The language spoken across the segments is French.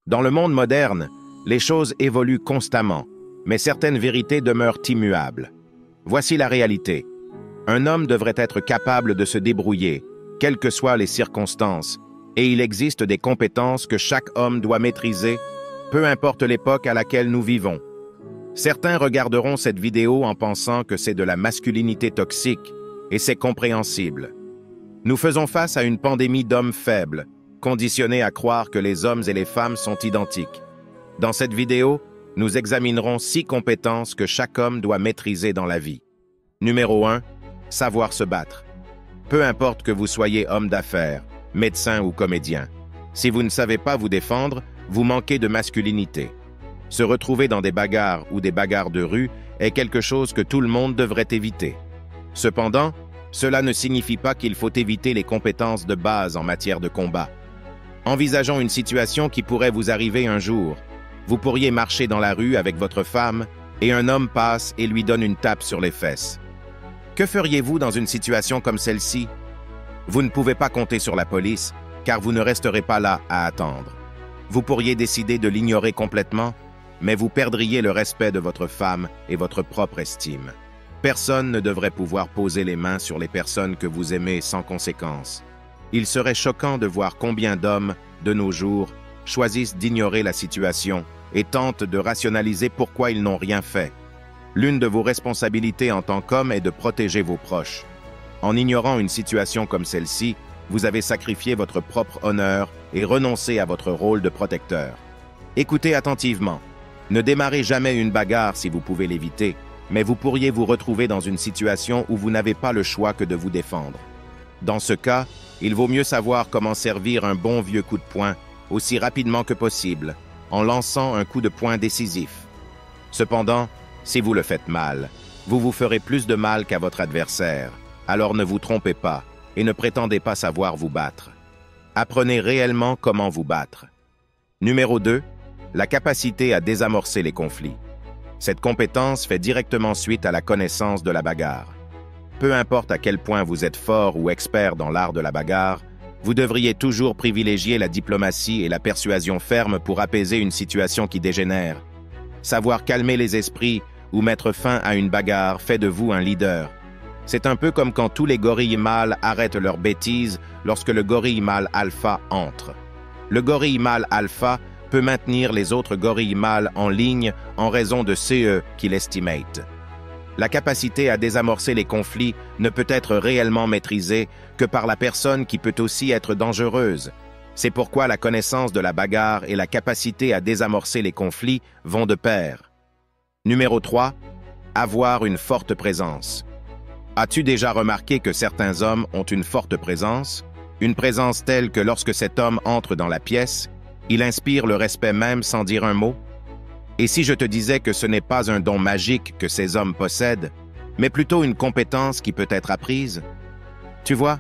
Dans le monde moderne, les choses évoluent constamment, mais certaines vérités demeurent immuables. Voici la réalité. Un homme devrait être capable de se débrouiller, quelles que soient les circonstances, et il existe des compétences que chaque homme doit maîtriser, peu importe l'époque à laquelle nous vivons. Certains regarderont cette vidéo en pensant que c'est de la masculinité toxique, et c'est compréhensible. Nous faisons face à une pandémie d'hommes faibles, conditionnés à croire que les hommes et les femmes sont identiques. Dans cette vidéo, nous examinerons 6 compétences que chaque homme doit maîtriser dans la vie. Numéro 1, savoir se battre. Peu importe que vous soyez homme d'affaires, médecin ou comédien, si vous ne savez pas vous défendre, vous manquez de masculinité. Se retrouver dans des bagarres ou des bagarres de rue est quelque chose que tout le monde devrait éviter. Cependant, cela ne signifie pas qu'il faut éviter les compétences de base en matière de combat. Envisageons une situation qui pourrait vous arriver un jour. Vous pourriez marcher dans la rue avec votre femme et un homme passe et lui donne une tape sur les fesses. Que feriez-vous dans une situation comme celle-ci? Vous ne pouvez pas compter sur la police, car vous ne resterez pas là à attendre. Vous pourriez décider de l'ignorer complètement, mais vous perdriez le respect de votre femme et votre propre estime. Personne ne devrait pouvoir poser les mains sur les personnes que vous aimez sans conséquence. Il serait choquant de voir combien d'hommes, de nos jours, choisissent d'ignorer la situation et tentent de rationaliser pourquoi ils n'ont rien fait. L'une de vos responsabilités en tant qu'homme est de protéger vos proches. En ignorant une situation comme celle-ci, vous avez sacrifié votre propre honneur et renoncé à votre rôle de protecteur. Écoutez attentivement. Ne démarrez jamais une bagarre si vous pouvez l'éviter, mais vous pourriez vous retrouver dans une situation où vous n'avez pas le choix que de vous défendre. Dans ce cas, il vaut mieux savoir comment servir un bon vieux coup de poing aussi rapidement que possible, en lançant un coup de poing décisif. Cependant, si vous le faites mal, vous vous ferez plus de mal qu'à votre adversaire, alors ne vous trompez pas et ne prétendez pas savoir vous battre. Apprenez réellement comment vous battre. Numéro 2, la capacité à désamorcer les conflits. Cette compétence fait directement suite à la connaissance de la bagarre. Peu importe à quel point vous êtes fort ou expert dans l'art de la bagarre, vous devriez toujours privilégier la diplomatie et la persuasion ferme pour apaiser une situation qui dégénère. Savoir calmer les esprits ou mettre fin à une bagarre fait de vous un leader. C'est un peu comme quand tous les gorilles mâles arrêtent leurs bêtises lorsque le gorille mâle alpha entre. Le gorille mâle alpha peut maintenir les autres gorilles mâles en ligne en raison de CE qu'il estimate. La capacité à désamorcer les conflits ne peut être réellement maîtrisée que par la personne qui peut aussi être dangereuse. C'est pourquoi la connaissance de la bagarre et la capacité à désamorcer les conflits vont de pair. Numéro 3, avoir une forte présence. As-tu déjà remarqué que certains hommes ont une forte présence? Une présence telle que lorsque cet homme entre dans la pièce, il inspire le respect même sans dire un mot? Et si je te disais que ce n'est pas un don magique que ces hommes possèdent, mais plutôt une compétence qui peut être apprise? Tu vois,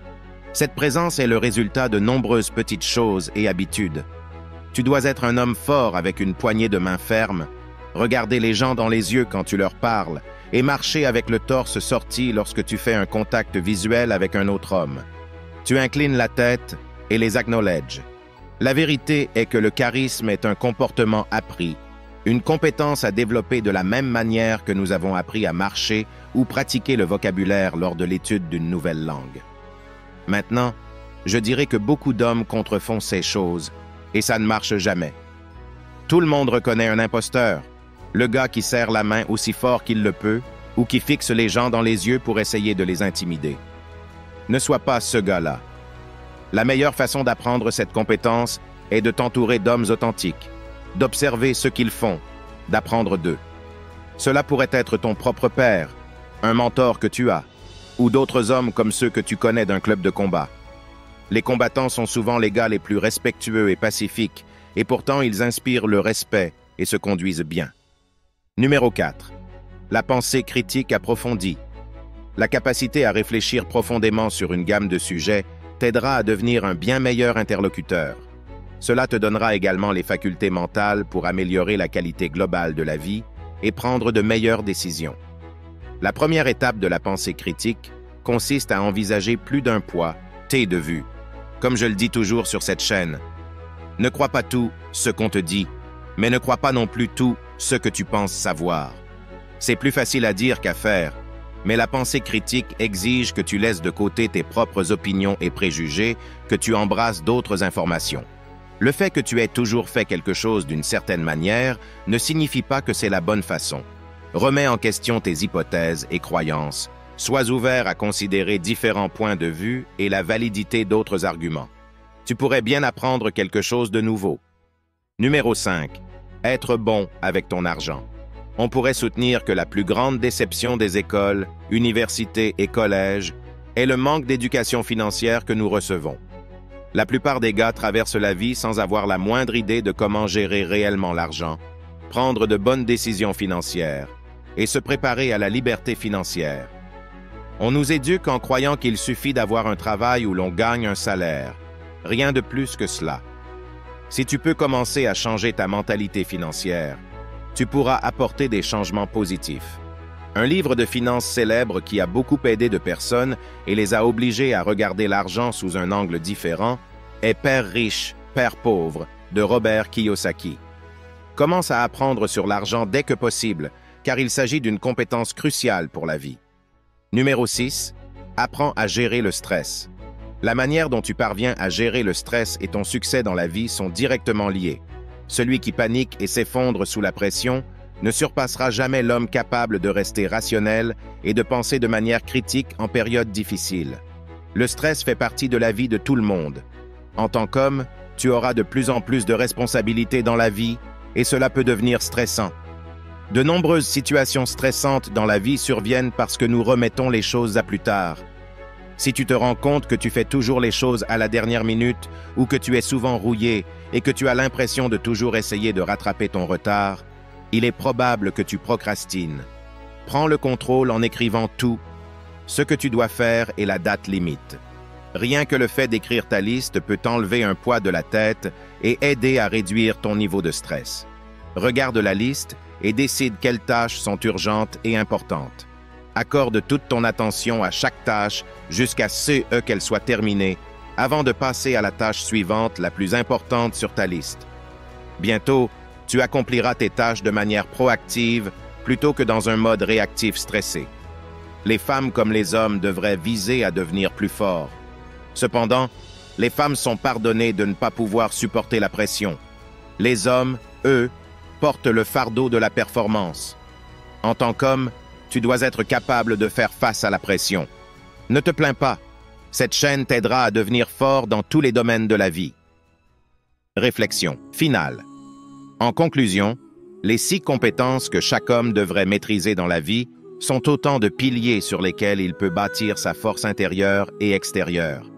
cette présence est le résultat de nombreuses petites choses et habitudes. Tu dois être un homme fort avec une poignée de main ferme, regarder les gens dans les yeux quand tu leur parles et marcher avec le torse sorti lorsque tu fais un contact visuel avec un autre homme. Tu inclines la tête et les acknowledges. La vérité est que le charisme est un comportement appris, une compétence à développer de la même manière que nous avons appris à marcher ou pratiquer le vocabulaire lors de l'étude d'une nouvelle langue. Maintenant, je dirais que beaucoup d'hommes contrefont ces choses, et ça ne marche jamais. Tout le monde reconnaît un imposteur, le gars qui serre la main aussi fort qu'il le peut ou qui fixe les gens dans les yeux pour essayer de les intimider. Ne sois pas ce gars-là. La meilleure façon d'apprendre cette compétence est de t'entourer d'hommes authentiques, d'observer ce qu'ils font, d'apprendre d'eux. Cela pourrait être ton propre père, un mentor que tu as, ou d'autres hommes comme ceux que tu connais d'un club de combat. Les combattants sont souvent les gars les plus respectueux et pacifiques, et pourtant ils inspirent le respect et se conduisent bien. Numéro 4. La pensée critique approfondie. La capacité à réfléchir profondément sur une gamme de sujets t'aidera à devenir un bien meilleur interlocuteur. Cela te donnera également les facultés mentales pour améliorer la qualité globale de la vie et prendre de meilleures décisions. La première étape de la pensée critique consiste à envisager plus d'un point T de vue. Comme je le dis toujours sur cette chaîne, Ne crois pas tout ce qu'on te dit, mais ne crois pas non plus tout ce que tu penses savoir. C'est plus facile à dire qu'à faire, mais la pensée critique exige que tu laisses de côté tes propres opinions et préjugés, que tu embrasses d'autres informations. Le fait que tu aies toujours fait quelque chose d'une certaine manière ne signifie pas que c'est la bonne façon. Remets en question tes hypothèses et croyances. Sois ouvert à considérer différents points de vue et la validité d'autres arguments. Tu pourrais bien apprendre quelque chose de nouveau. Numéro 5. Être bon avec ton argent. On pourrait soutenir que la plus grande déception des écoles, universités et collèges est le manque d'éducation financière que nous recevons. La plupart des gars traversent la vie sans avoir la moindre idée de comment gérer réellement l'argent, prendre de bonnes décisions financières et se préparer à la liberté financière. On nous éduque en croyant qu'il suffit d'avoir un travail où l'on gagne un salaire. Rien de plus que cela. Si tu peux commencer à changer ta mentalité financière, tu pourras apporter des changements positifs. Un livre de finances célèbre qui a beaucoup aidé de personnes et les a obligés à regarder l'argent sous un angle différent est Père riche, Père pauvre de Robert Kiyosaki. Commence à apprendre sur l'argent dès que possible, car il s'agit d'une compétence cruciale pour la vie. Numéro 6. Apprends à gérer le stress. La manière dont tu parviens à gérer le stress et ton succès dans la vie sont directement liés. Celui qui panique et s'effondre sous la pression ne surpassera jamais l'homme capable de rester rationnel et de penser de manière critique en période difficile. Le stress fait partie de la vie de tout le monde. En tant qu'homme, tu auras de plus en plus de responsabilités dans la vie et cela peut devenir stressant. De nombreuses situations stressantes dans la vie surviennent parce que nous remettons les choses à plus tard. Si tu te rends compte que tu fais toujours les choses à la dernière minute ou que tu es souvent rouillé et que tu as l'impression de toujours essayer de rattraper ton retard, il est probable que tu procrastines. Prends le contrôle en écrivant tout, ce que tu dois faire et la date limite. Rien que le fait d'écrire ta liste peut t'enlever un poids de la tête et aider à réduire ton niveau de stress. Regarde la liste et décide quelles tâches sont urgentes et importantes. Accorde toute ton attention à chaque tâche jusqu'à ce qu'elle soit terminée avant de passer à la tâche suivante la plus importante sur ta liste. Bientôt, tu accompliras tes tâches de manière proactive plutôt que dans un mode réactif stressé. Les femmes comme les hommes devraient viser à devenir plus forts. Cependant, les femmes sont pardonnées de ne pas pouvoir supporter la pression. Les hommes, eux, portent le fardeau de la performance. En tant qu'homme, tu dois être capable de faire face à la pression. Ne te plains pas. Cette chaîne t'aidera à devenir fort dans tous les domaines de la vie. Réflexion finale. En conclusion, les 6 compétences que chaque homme devrait maîtriser dans la vie sont autant de piliers sur lesquels il peut bâtir sa force intérieure et extérieure.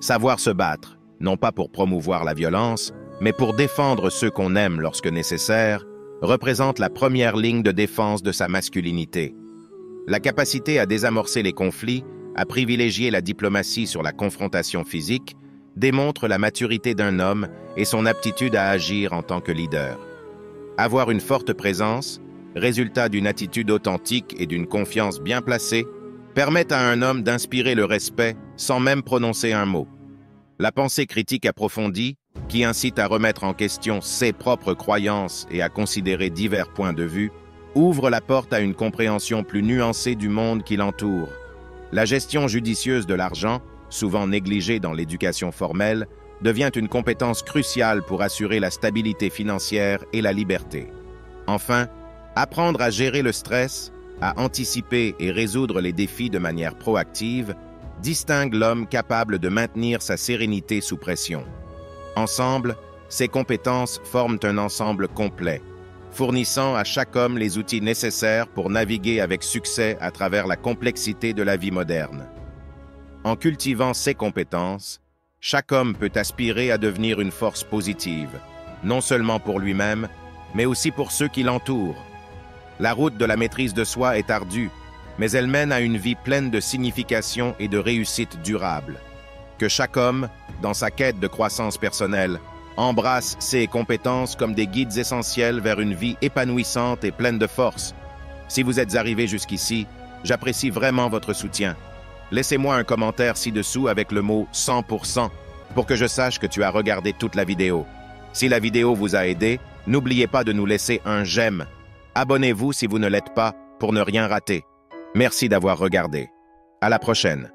Savoir se battre, non pas pour promouvoir la violence, mais pour défendre ceux qu'on aime lorsque nécessaire, représente la première ligne de défense de sa masculinité. La capacité à désamorcer les conflits, à privilégier la diplomatie sur la confrontation physique, démontre la maturité d'un homme et son aptitude à agir en tant que leader. Avoir une forte présence, résultat d'une attitude authentique et d'une confiance bien placée, permet à un homme d'inspirer le respect sans même prononcer un mot. La pensée critique approfondie, qui incite à remettre en question ses propres croyances et à considérer divers points de vue, ouvre la porte à une compréhension plus nuancée du monde qui l'entoure. La gestion judicieuse de l'argent, souvent négligée dans l'éducation formelle, devient une compétence cruciale pour assurer la stabilité financière et la liberté. Enfin, apprendre à gérer le stress, à anticiper et résoudre les défis de manière proactive, distingue l'homme capable de maintenir sa sérénité sous pression. Ensemble, ces compétences forment un ensemble complet, fournissant à chaque homme les outils nécessaires pour naviguer avec succès à travers la complexité de la vie moderne. En cultivant ces compétences, chaque homme peut aspirer à devenir une force positive, non seulement pour lui-même, mais aussi pour ceux qui l'entourent. La route de la maîtrise de soi est ardue, mais elle mène à une vie pleine de signification et de réussite durable. Que chaque homme, dans sa quête de croissance personnelle, embrasse ses compétences comme des guides essentiels vers une vie épanouissante et pleine de force. Si vous êtes arrivé jusqu'ici, j'apprécie vraiment votre soutien. Laissez-moi un commentaire ci-dessous avec le mot 100% pour que je sache que tu as regardé toute la vidéo. Si la vidéo vous a aidé, n'oubliez pas de nous laisser un j'aime. Abonnez-vous si vous ne l'êtes pas pour ne rien rater. Merci d'avoir regardé. À la prochaine.